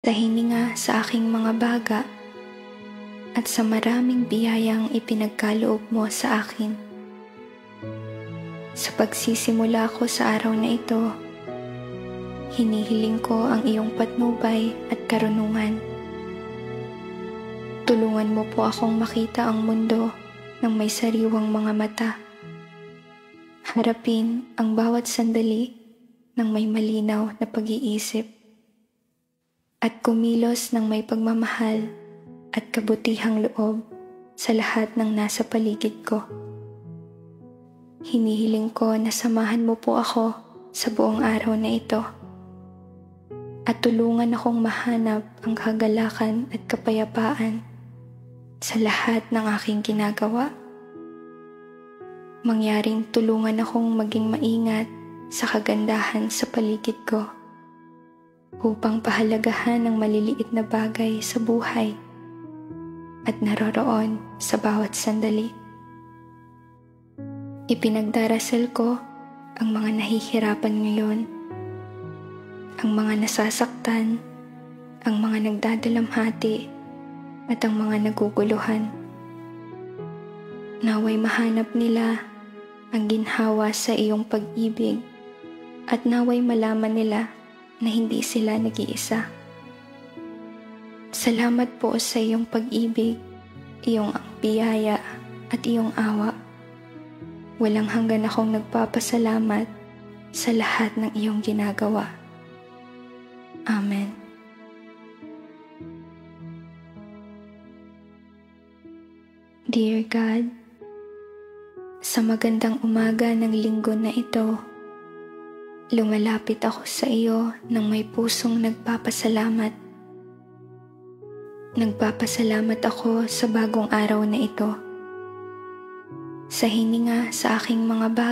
sa hininga sa aking mga baga, at sa maraming biyayang ipinagkaloob mo sa akin. Sa pagsisimula ko sa araw na ito, hinihiling ko ang iyong patnubay at karunungan. Tulungan mo po akong makita ang mundo ng may sariwang mga mata. Harapin ang bawat sandali ng may malinaw na pag-iisip, at kumilos ng may pagmamahal at kabutihang loob sa lahat ng nasa paligid ko. Hinihiling ko na samahan mo po ako sa buong araw na ito, at tulungan akong mahanap ang kagalakan at kapayapaan sa lahat ng aking ginagawa. Mangyaring tulungan akong maging maingat sa kagandahan sa paligid ko, upang pahalagahan ang maliliit na bagay sa buhay at naroroon sa bawat sandali. Ipinagdarasal ko ang mga nahihirapan ngayon, ang mga nasasaktan, ang mga nagdadalamhati, at ang mga naguguluhan. Naway mahanap nila ang ginhawa sa iyong pag-ibig, at naway malaman nila na hindi sila nag-iisa. Salamat po sa iyong pag-ibig, iyong biyaya at iyong awa. Walang hanggan akong nagpapasalamat sa lahat ng iyong ginagawa. Amen. Dear God, sa magandang umaga ng linggo na ito, lumalapit ako sa iyo ng may pusong nagpapasalamat. Nagpapasalamat ako sa bagong araw na ito. Sa hininga sa aking mga bagay,